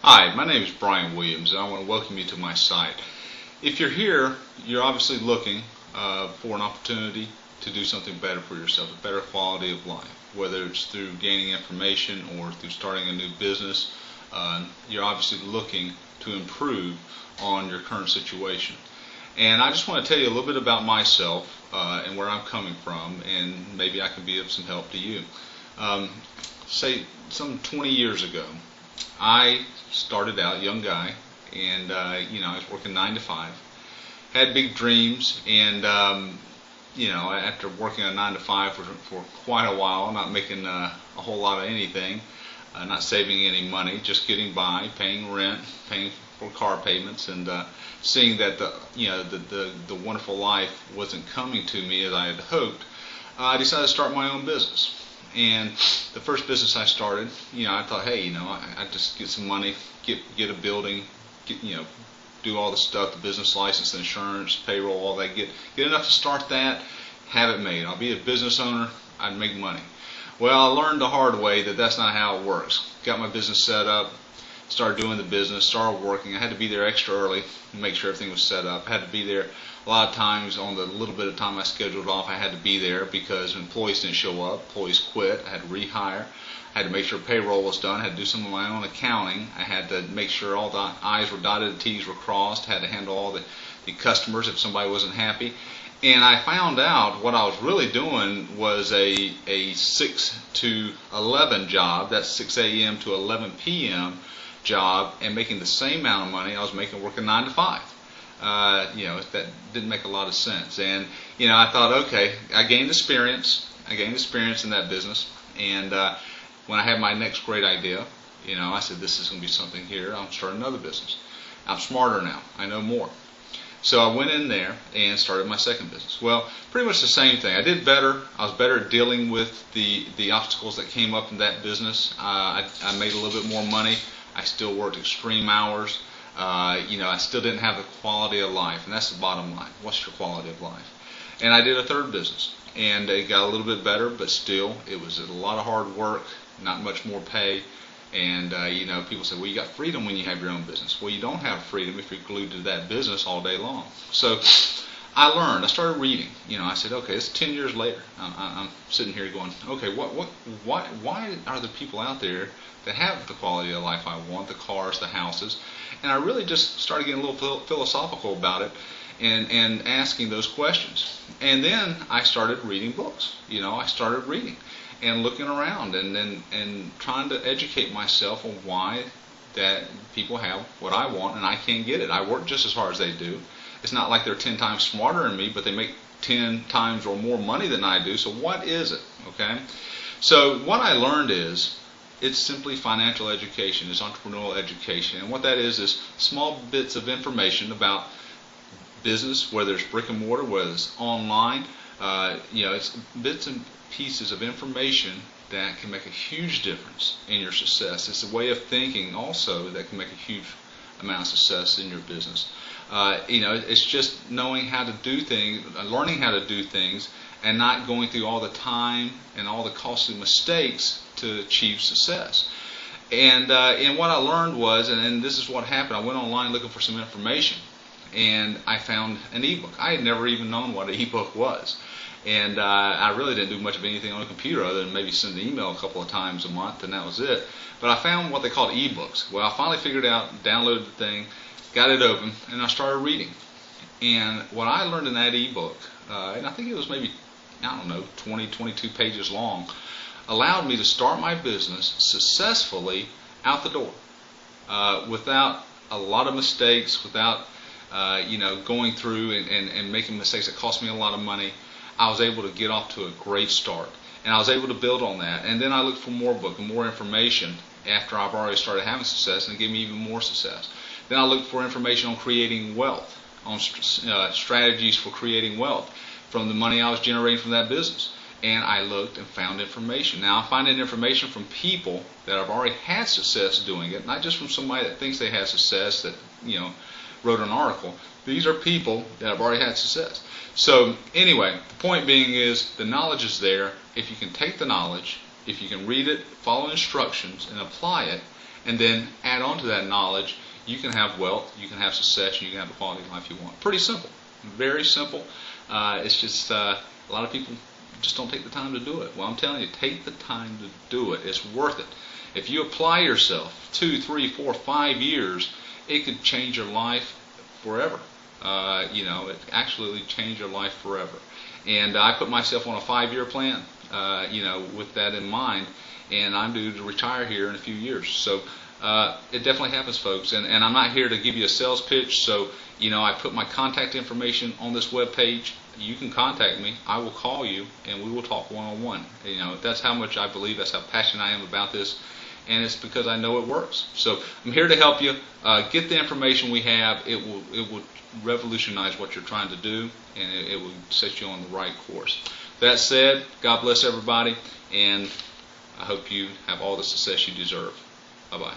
Hi, my name is Brian Williams, and I want to welcome you to my site. If you're here, you're obviously looking for an opportunity to do something better for yourself, a better quality of life, whether it's through gaining information or through starting a new business. You're obviously looking to improve on your current situation. And I just want to tell you a little bit about myself and where I'm coming from, and maybe I can be of some help to you. Say some 20 years ago, I started out, young guy, and I was working 9 to 5, had big dreams, and after working on 9 to 5 for quite a while, not making a whole lot of anything, not saving any money, just getting by, paying rent, paying for car payments, and seeing that the wonderful life wasn't coming to me as I had hoped, I decided to start my own business. And the first business I started, I thought, hey, I just get some money, get a building, do all the stuff, the business license, insurance, payroll, all that, get enough to start that, have it made. I'll be a business owner, I'd make money. Well, I learned the hard way that that's not how it works. Got my business set up, started doing the business, started working. I had to be there extra early to make sure everything was set up. I had to be there a lot of times. On the little bit of time I scheduled off, I had to be there because employees didn't show up, employees quit. I had to rehire. I had to make sure payroll was done. I had to do some of my own accounting. I had to make sure all the I's were dotted, the T's were crossed. I had to handle all the customers if somebody wasn't happy. And I found out what I was really doing was a 6 to 11 job. That's 6 a.m. to 11 p.m. job, and making the same amount of money I was making working 9 to 5. That didn't make a lot of sense. And I thought, okay, I gained experience in that business. And when I had my next great idea, I said, this is going to be something here. I'll start another business. I'm smarter now. I know more. So I went in there and started my second business. Well, pretty much the same thing. I did better. I was better at dealing with the obstacles that came up in that business. I made a little bit more money. I still worked extreme hours. I still didn't have the quality of life, and that's the bottom line. What's your quality of life? And I did a third business, and it got a little bit better, but still, it was a lot of hard work, not much more pay. And people say, well, you got freedom when you have your own business. Well, you don't have freedom if you're glued to that business all day long. So I learned. I started reading. I said, okay, it's 10 years later. I'm sitting here going, okay, why are there people out there that have the quality of life I want, the cars, the houses? And I really just started getting a little philosophical about it and asking those questions. And then I started reading books. I started reading and looking around and trying to educate myself on why that people have what I want and I can't get it. I work just as hard as they do. It's not like they're 10 times smarter than me, but they make 10 times or more money than I do. So what is it? Okay? So what I learned is it's simply financial education. It's entrepreneurial education. And what that is small bits of information about business, whether it's brick and mortar, whether it's online. It's bits and pieces of information that can make a huge difference in your success. It's a way of thinking also that can make a huge amount of success in your business. It's just knowing how to do things, learning how to do things, and not going through all the time and all the costly mistakes to achieve success. And what I learned was, and this is what happened, I went online looking for some information, and I found an ebook. I had never even known what an ebook was. And I really didn't do much of anything on a computer other than maybe send an email a couple of times a month, and that was it. But I found what they called ebooks. Well, I finally figured out, downloaded the thing, got it open, and I started reading. And what I learned in that ebook, and I think it was maybe, 20, 22 pages long, allowed me to start my business successfully out the door without a lot of mistakes, without going through and making mistakes that cost me a lot of money. I was able to get off to a great start, and I was able to build on that. And then I looked for more book and more information after I've already started having success, and it gave me even more success. Then I looked for information on creating wealth, on strategies for creating wealth from the money I was generating from that business. And I looked and found information. Now I'm finding information from people that have already had success doing it, not just from somebody that thinks they had success that wrote an article. These are people that have already had success. So anyway, the point being is the knowledge is there. If you can take the knowledge if you can read it, follow instructions, and apply it, and then add on to that knowledge, you can have wealth, you can have success, you can have the quality of life you want. Pretty simple. Very simple. It's just a lot of people just don't take the time to do it. Well, I'm telling you, take the time to do it. It's worth it. If you apply yourself 2, 3, 4, 5 years, it could change your life forever. It actually changed your life forever. And I put myself on a 5-year plan, with that in mind, and I'm due to retire here in a few years. So it definitely happens, folks. And I'm not here to give you a sales pitch. So, I put my contact information on this web page. You can contact me. I will call you, and we will talk one-on-one. That's how much I believe. That's how passionate I am about this. And it's because I know it works. So I'm here to help you. Get the information we have. It will revolutionize what you're trying to do, and it will set you on the right course. That said, God bless everybody, and I hope you have all the success you deserve. Bye-bye.